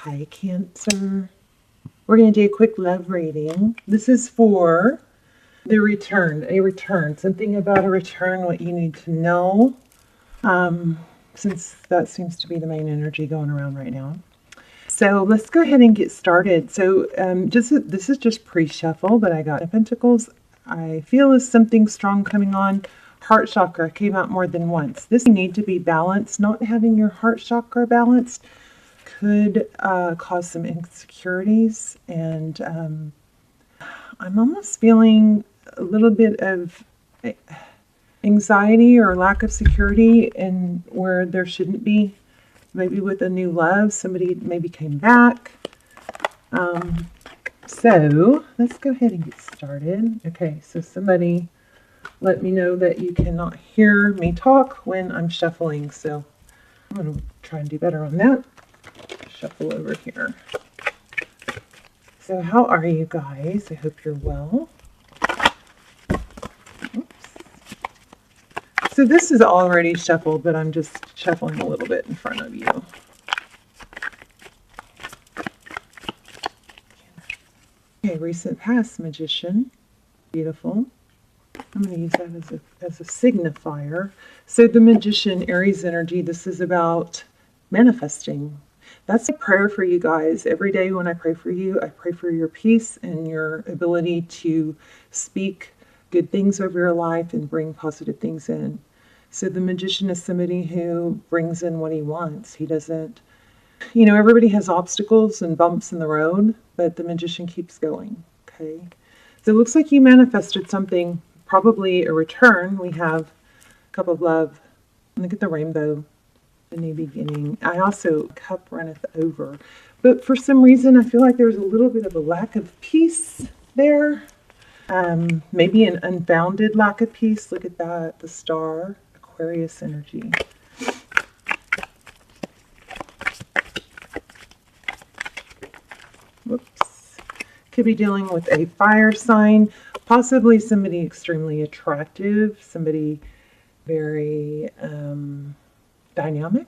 Hi, Cancer. We're going to do a quick love reading. This is for the return, a return, something about a return, what you need to know, since that seems to be the main energy going around right now. So let's go ahead and get started. So this is just pre-shuffle, but I got Pentacles. I feel is something strong coming on. Heart chakra came out more than once. This need to be balanced. Not having your heart chakra balanced could cause some insecurities, and I'm almost feeling a little bit of anxiety or lack of security in where there shouldn't be. Maybe with a new love, somebody maybe came back. So let's go ahead and get started. Okay, so somebody let me know that you cannot hear me talk when I'm shuffling, so I'm going to try and do better on that. Shuffle over here. So how are you guys? I hope you're well. Oops. So this is already shuffled, but I'm just shuffling a little bit in front of you. Okay, recent past Magician. Beautiful. I'm going to use that as a signifier. So the Magician, Aries energy, this is about manifesting. That's a prayer for you guys. Every day when I pray for you, I pray for your peace and your ability to speak good things over your life and bring positive things in. So the Magician is somebody who brings in what he wants. He doesn't, everybody has obstacles and bumps in the road, but the Magician keeps going, okay? So it looks like you manifested something, probably a return. We have Cup of Love. Look at the rainbow. The new beginning. I also, cup runneth over. But for some reason, I feel like there's a little bit of a lack of peace there. Maybe an unbounded lack of peace. Look at that, the star, Aquarius energy. Whoops. Could be dealing with a fire sign, possibly somebody extremely attractive, somebody very dynamic,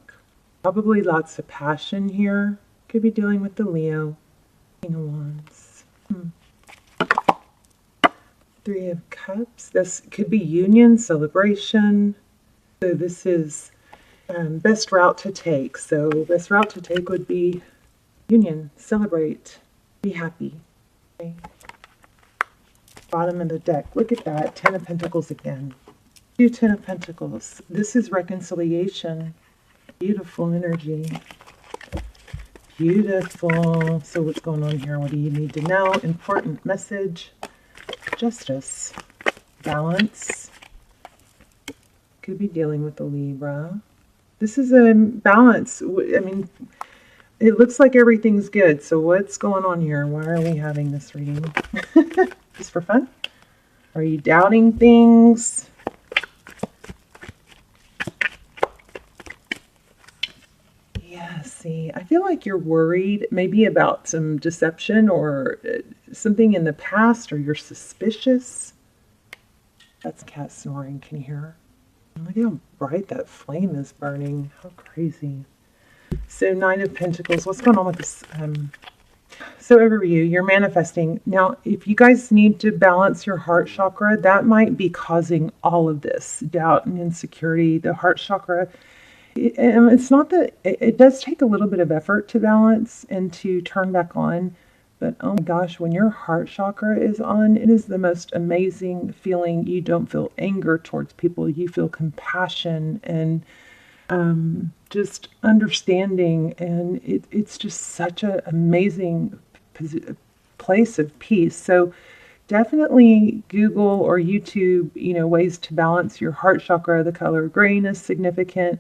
probably lots of passion here. Could be dealing with the Leo. King of Wands. Three of Cups. This could be union, celebration. So this is best route to take. So best route to take would be union, celebrate, be happy. Okay. Bottom of the deck. Look at that. 10 of Pentacles again. 2 10 of Pentacles. This is reconciliation. Beautiful energy. Beautiful. So what's going on here? What do you need to know? Important message. Justice. Balance. Could be dealing with the Libra. This is a balance. I mean, it looks like everything's good. So what's going on here? Why are we having this reading? Just for fun? Are you doubting things? See, I feel like you're worried maybe about some deception or something in the past, or you're suspicious. That's cat snoring. Can you hear her? Look how bright that flame is burning. How crazy. So 9 of Pentacles. What's going on with this? So overview, you're manifesting. Now, if you guys need to balance your heart chakra, that might be causing all of this doubt and insecurity. The heart chakra, it's not that it does take a little bit of effort to balance and to turn back on, but oh my gosh, when your heart chakra is on, it is the most amazing feeling. You don't feel anger towards people, you feel compassion and just understanding, and it's just such an amazing place of peace. So definitely Google or YouTube, ways to balance your heart chakra. The color green is significant.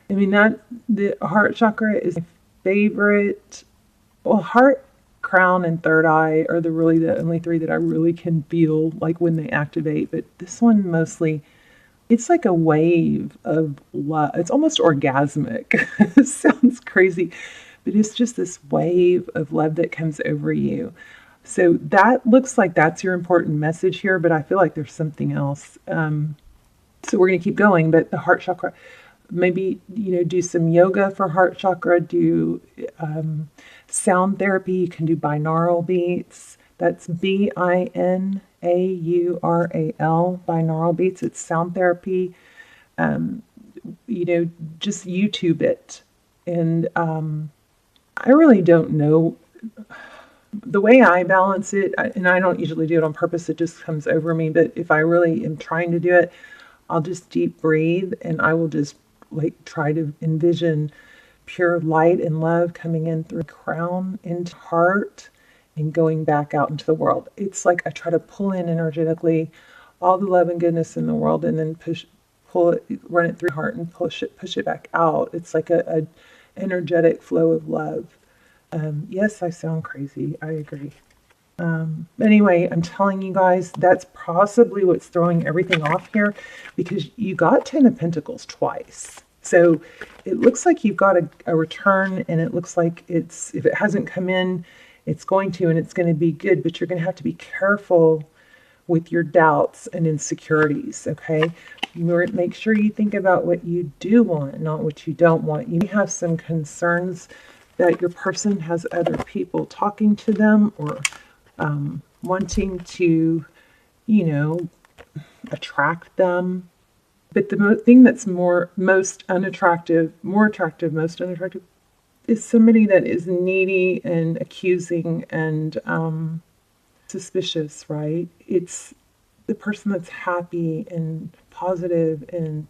I mean, the heart chakra is my favorite. Well, heart, crown, and third eye are the only three that I really can feel like when they activate. But this one mostly, it's like a wave of love. It's almost orgasmic. It sounds crazy, but it's just this wave of love that comes over you. So that looks like that's your important message here, but I feel like there's something else. So we're going to keep going, but the heart chakra. maybe, do some yoga for heart chakra, do sound therapy. You can do binaural beats. That's binaural, binaural beats. It's sound therapy. Just YouTube it. And I really don't know. The way I balance it, and I don't usually do it on purpose, it just comes over me. But if I really am trying to do it, I'll just deep breathe and I will just try to envision pure light and love coming in through the crown into heart and going back out into the world. It's like I try to pull in energetically all the love and goodness in the world and then pull it, run it through heart and push it back out. It's like a energetic flow of love. Yes, I sound crazy. I agree. Anyway, I'm telling you guys, that's possibly what's throwing everything off here, because you got 10 of Pentacles twice. So it looks like you've got a return, and it looks like if it hasn't come in, it's going to, and it's going to be good, but you're going to have to be careful with your doubts and insecurities, okay? Make sure you think about what you do want, not what you don't want. You may have some concerns that your person has other people talking to them, or wanting to, attract them. But the thing that's most unattractive is somebody that is needy and accusing and suspicious, right? It's the person that's happy and positive and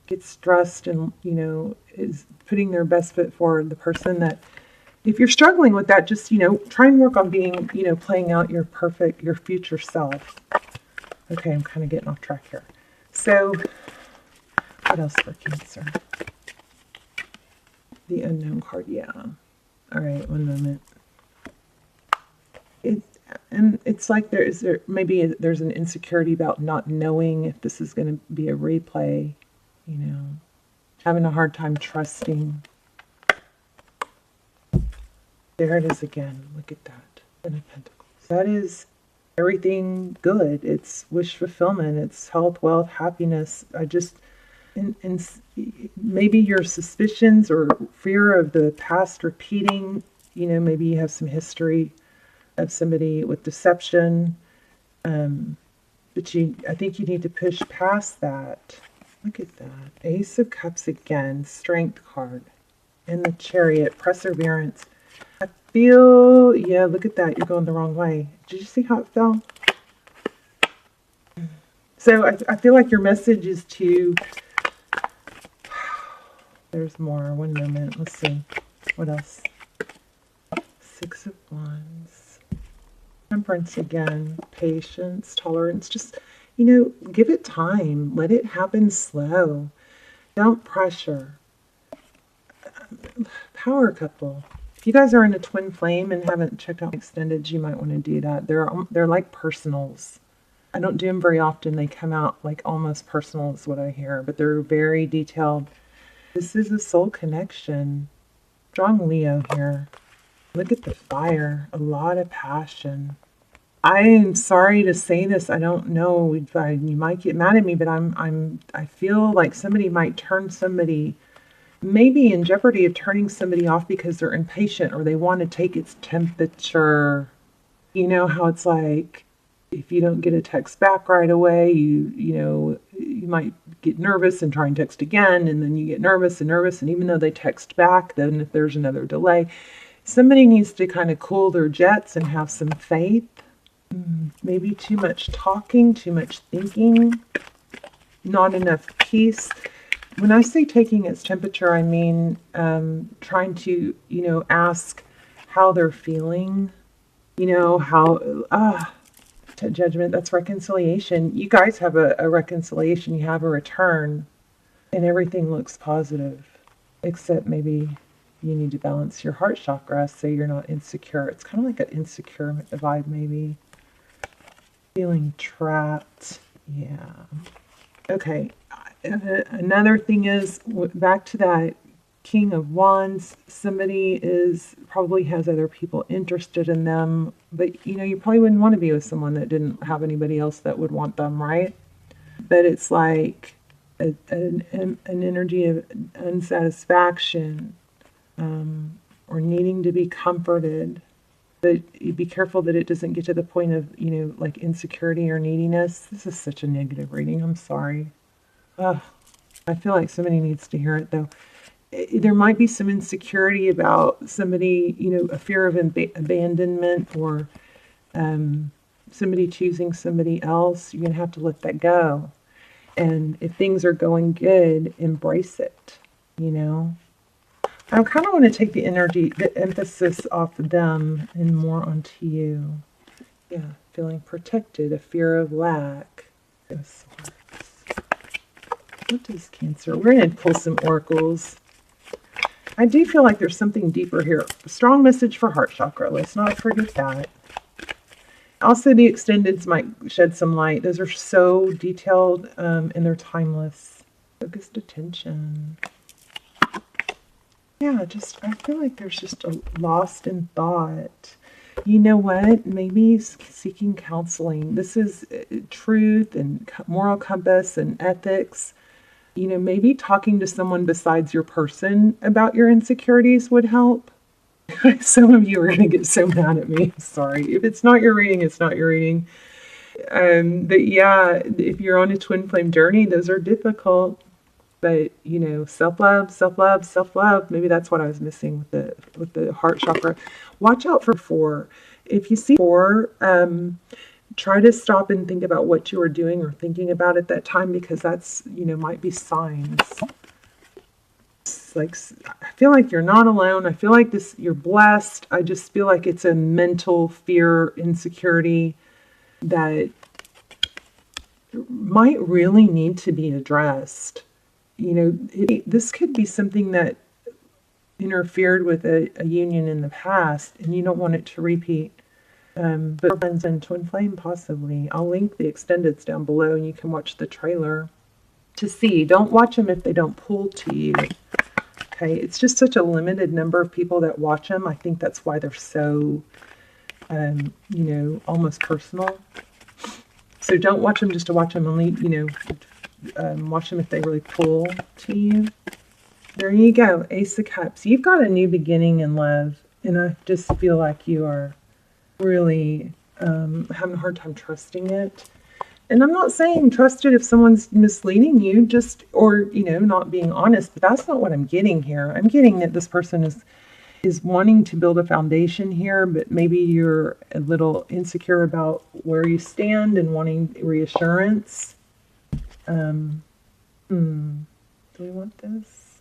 gets stressed and, is putting their best foot forward. The person that, if you're struggling with that, just, try and work on being, playing out your future self. Okay, I'm kind of getting off track here. So, what else for Cancer? The unknown card, yeah. All right, one moment. It's like there's an insecurity about not knowing if this is going to be a replay, having a hard time trusting. There it is again. Look at that. Ten of Pentacles. That is everything good. It's wish fulfillment. It's health, wealth, happiness. And maybe your suspicions or fear of the past repeating, maybe you have some history of somebody with deception. But I think you need to push past that. Look at that. Ace of Cups again. Strength card. And the Chariot. Perseverance. Yeah, look at that. You're going the wrong way. Did you see how it fell? So I feel like your message is to... There's more. One moment. Let's see. What else? Six of Wands. Temperance again. Patience. Tolerance. Just, give it time. Let it happen slow. Don't pressure. Power couple. If you guys are in a twin flame and haven't checked out extended, you might want to do that. They're like personals. I don't do them very often. They come out like almost personal is what I hear, but they're very detailed. This is a soul connection. Strong Leo here. Look at the fire. A lot of passion. I am sorry to say this. I don't know. You might get mad at me, but I feel like somebody might turn somebody, maybe in jeopardy of turning somebody off because they're impatient or they want to take its temperature. You know how it's like, if you don't get a text back right away, you might get nervous and try and text again, and then you get nervous, and even though they text back, then if there's another delay, somebody needs to kind of cool their jets and have some faith. Maybe too much talking, too much thinking, not enough peace. When I say taking its temperature, I mean trying to, ask how they're feeling, to judgment. That's reconciliation. You guys have a reconciliation. You have a return, and everything looks positive, except maybe you need to balance your heart chakra so you're not insecure. It's kind of like an insecure vibe, maybe. Feeling trapped. Yeah. Okay. Another thing is, back to that King of Wands, somebody probably has other people interested in them, but you probably wouldn't want to be with someone that didn't have anybody else that would want them, right? But it's like an energy of unsatisfaction, or needing to be comforted. But you be careful that it doesn't get to the point of, like insecurity or neediness. This is such a negative reading. I'm sorry. Ugh, I feel like somebody needs to hear it, though. There might be some insecurity about somebody, a fear of abandonment, or somebody choosing somebody else. You're going to have to let that go. And if things are going good, embrace it, I kind of want to take the energy, the emphasis off of them and more onto you. Yeah, feeling protected, a fear of lack. What does Cancer? We're going to pull some oracles. I do feel like there's something deeper here. A strong message for heart chakra. Let's not forget that. Also, the extendeds might shed some light. Those are so detailed, and they're timeless. Focused attention. Yeah, I feel like there's just a lost in thought. You know what? Maybe seeking counseling. This is truth and moral compass and ethics. Maybe talking to someone besides your person about your insecurities would help. Some of you are going to get so mad at me. Sorry. If it's not your reading, it's not your reading. But yeah, if you're on a twin flame journey, those are difficult. But, self-love, self-love, self-love. Maybe that's what I was missing with the heart chakra. Watch out for 4. If you see 4, try to stop and think about what you were doing or thinking about at that time, because that's, might be signs. It's like, I feel like you're not alone. I feel like you're blessed. I just feel like it's a mental fear, insecurity that might really need to be addressed. This could be something that interfered with a union in the past, and you don't want it to repeat. But friends and twin flame, possibly. I'll link the extendeds down below, and you can watch the trailer to see. Don't watch them if they don't pull to you. Okay, it's just such a limited number of people that watch them. I think that's why they're so, almost personal. So don't watch them just to watch them. Only, watch them if they really pull to you. There you go, Ace of Cups. You've got a new beginning in love, and I just feel like you are really having a hard time trusting it. And I'm not saying trust it if someone's misleading you, or not being honest, but that's not what I'm getting here. I'm getting that this person is wanting to build a foundation here, but maybe you're a little insecure about where you stand and wanting reassurance. Do we want this?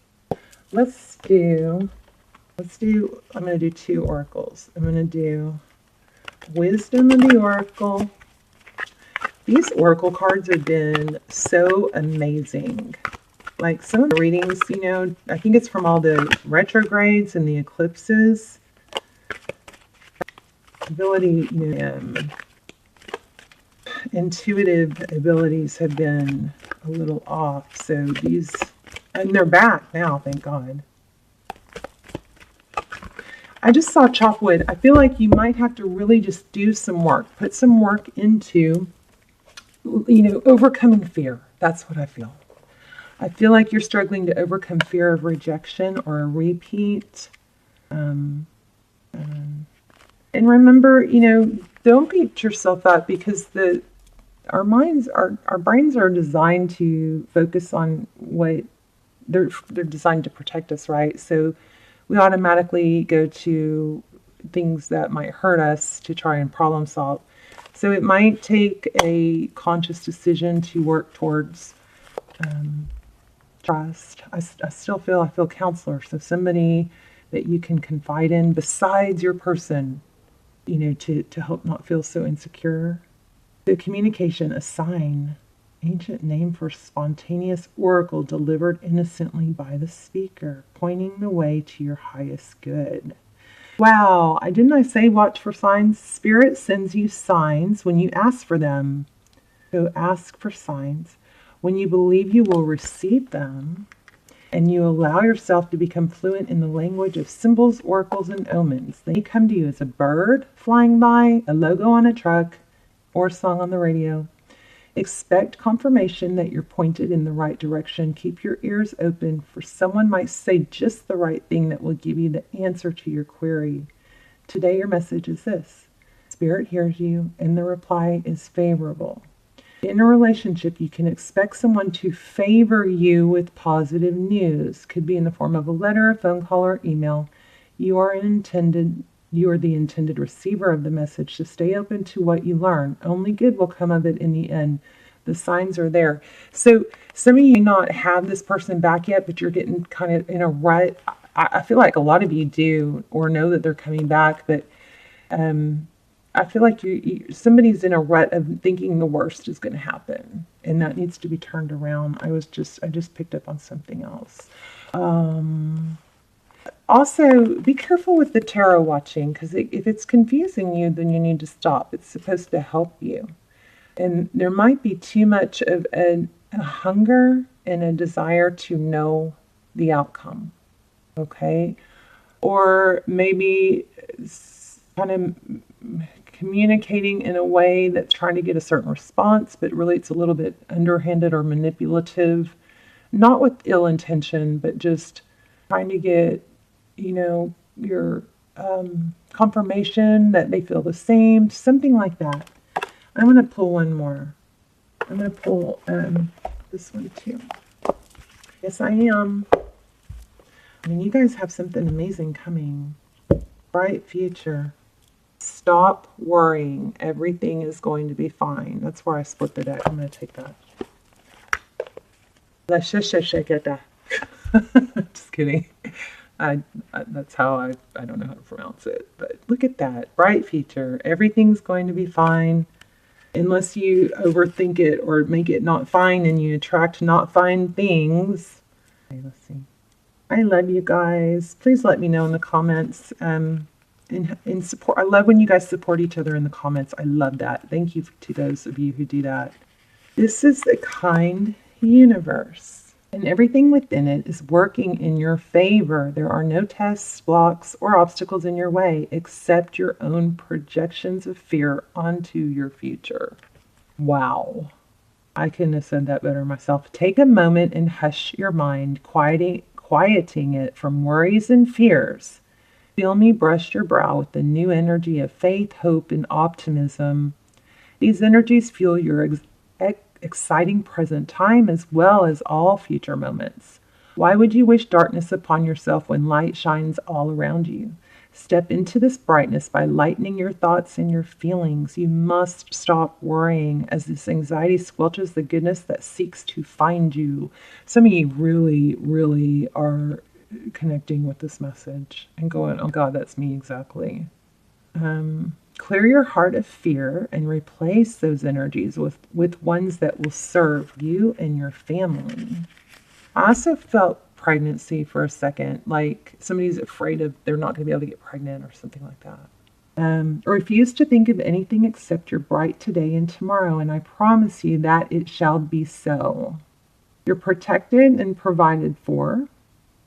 Let's do, I'm going to do 2 oracles. I'm going to do Wisdom of the Oracle. These oracle cards have been so amazing. Like some of the readings, I think it's from all the retrogrades and the eclipses. Ability, intuitive abilities have been a little off. So these, and they're back now, thank God. I just saw chop wood. I feel like you might have to really just do some work. Put some work into, overcoming fear. That's what I feel. I feel like you're struggling to overcome fear of rejection or a repeat. And remember, don't beat yourself up, because our brains are designed to focus on what they're designed to protect us, right? So we automatically go to things that might hurt us to try and problem solve. So it might take a conscious decision to work towards trust. I feel counselor. So somebody that you can confide in besides your person, to help not feel so insecure. The communication, a sign, ancient name for spontaneous oracle delivered innocently by the speaker, pointing the way to your highest good. Wow, didn't I say watch for signs? Spirit sends you signs when you ask for them. So ask for signs. When you believe you will receive them, and you allow yourself to become fluent in the language of symbols, oracles, and omens, they come to you as a bird flying by, a logo on a truck, or a song on the radio. Expect confirmation that you're pointed in the right direction. Keep your ears open, for someone might say just the right thing that will give you the answer to your query. Today, your message is this: Spirit hears you, and the reply is favorable. In a relationship, you can expect someone to favor you with positive news. Could be in the form of a letter, a phone call, or email. You are the intended receiver of the message, so stay open to what you learn. Only good will come of it in the end. The signs are there. So some of you may not have this person back yet, but you're getting kind of in a rut. I feel like a lot of you do, or know that they're coming back, but I feel like somebody's in a rut of thinking the worst is going to happen, and that needs to be turned around. I just picked up on something else. Also, be careful with the tarot watching, because if it's confusing you, then you need to stop. It's supposed to help you. And there might be too much of a hunger and a desire to know the outcome, okay? Or maybe kind of communicating in a way that's trying to get a certain response, but really it's a little bit underhanded or manipulative, not with ill intention, but just trying to get, your confirmation that they feel the same, something like that. I'm going to pull one more. I'm going to pull this one too. Yes, I am. I mean, you guys have something amazing coming. Bright future. Stop worrying. Everything is going to be fine. That's where I split the deck. I'm going to take that. Just kidding. That's how I don't know how to pronounce it. But look at that. Bright future. Everything's going to be fine. Unless you overthink it or make it not fine and you attract not fine things. Okay, let's see. I love you guys. Please let me know in the comments. In support. I love when you guys support each other in the comments. I love that. Thank you to those of you who do that. This is a kind universe, and everything within it is working in your favor. There are no tests, blocks, or obstacles in your way except your own projections of fear onto your future. Wow. I couldn't have said that better myself. Take a moment and hush your mind, quieting it from worries and fears. Feel me brush your brow with the new energy of faith, hope, and optimism. These energies fuel your exciting present time as well as all future moments. Why would you wish darkness upon yourself when light shines all around you? Step into this brightness by lightening your thoughts and your feelings. You must stop worrying as this anxiety squelches the goodness that seeks to find you. Some of you really, really are connecting with this message and going, oh God, that's me exactly. Clear your heart of fear and replace those energies with ones that will serve you and your family. I also felt pregnancy for a second, like somebody's afraid of they're not going to be able to get pregnant or something like that. Refuse to think of anything except your bright today and tomorrow, and I promise you that it shall be so. You're protected and provided for.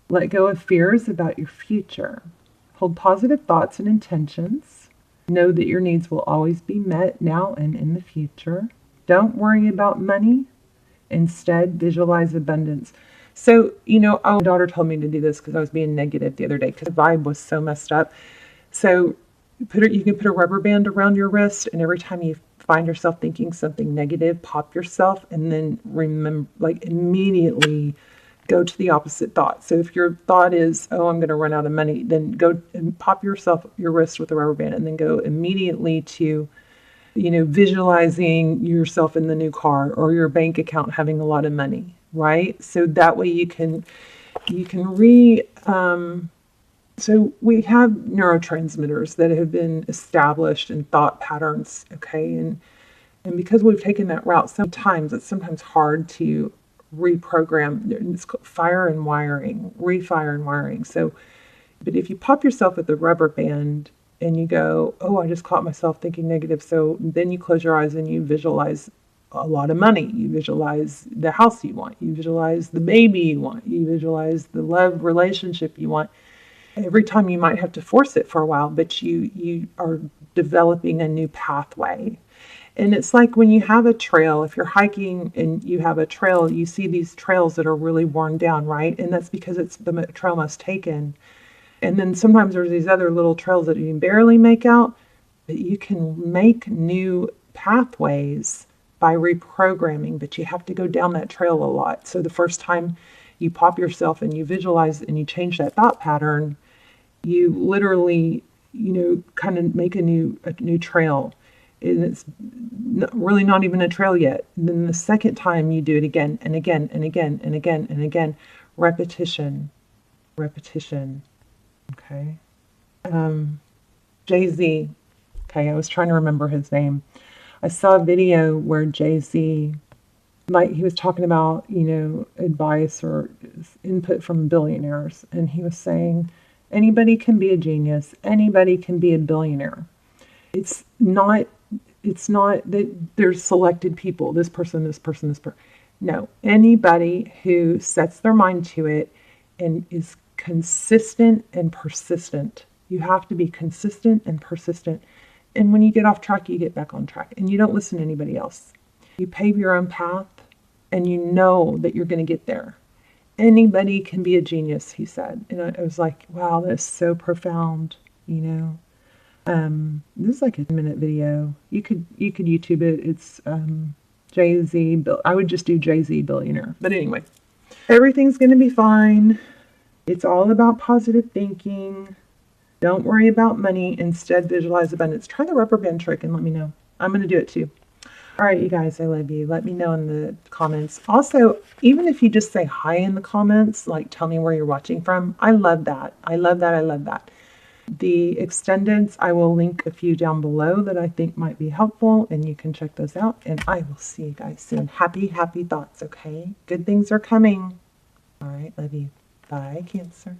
Let go of fears about your future. Hold positive thoughts and intentions. Know that your needs will always be met now and in the future. Don't worry about money. Instead, visualize abundance. So, my daughter told me to do this because I was being negative the other day because the vibe was so messed up. So you can put a rubber band around your wrist, and every time you find yourself thinking something negative, pop yourself, and then remember, immediately go to the opposite thought. So if your thought is, oh, I'm going to run out of money, then go and pop your wrist with a rubber band, and then go immediately to, visualizing yourself in the new car or your bank account having a lot of money, right? So that way you can so we have neurotransmitters that have been established in thought patterns, okay? And because we've taken that route, it's sometimes hard to reprogram. It's called refire and wiring. So, but if you pop yourself with a rubber band and you go, oh, I just caught myself thinking negative. So then you close your eyes and you visualize a lot of money. You visualize the house you want. You visualize the baby you want. You visualize the love relationship you want. Every time you might have to force it for a while, but you are developing a new pathway. And it's like when you have a trail, if you're hiking and you have a trail, you see these trails that are really worn down, right? And that's because it's the trail most taken. And then sometimes there's these other little trails that you can barely make out, but you can make new pathways by reprogramming, but you have to go down that trail a lot. So the first time you pop yourself and you visualize and you change that thought pattern, you literally, kind of make a new trail. And it's really not even a trail yet. And then the second time you do it again and again and again and again and again. Repetition. Okay. Jay-Z. Okay, I was trying to remember his name. I saw a video where Jay-Z, he was talking about, advice or input from billionaires. And he was saying, anybody can be a genius. Anybody can be a billionaire. It's not that there's selected people, this person. No, anybody who sets their mind to it and is consistent and persistent. You have to be consistent and persistent. And when you get off track, you get back on track. And you don't listen to anybody else. You pave your own path and you know that you're going to get there. Anybody can be a genius, he said. And I was like, wow, that's so profound, This is like a 10-minute video. You could YouTube it. It's Jay-Z. I would just do Jay-Z billionaire. But anyway, everything's going to be fine. It's all about positive thinking. Don't worry about money. Instead, visualize abundance. Try the rubber band trick and let me know. I'm going to do it too. All right, you guys, I love you. Let me know in the comments. Also, even if you just say hi in the comments, like tell me where you're watching from, I love that. I love that. The extendeds, I will link a few down below that I think might be helpful, and you can check those out. And I will see you guys soon. Happy thoughts, okay? Good things are coming. All right, love you. Bye, Cancer.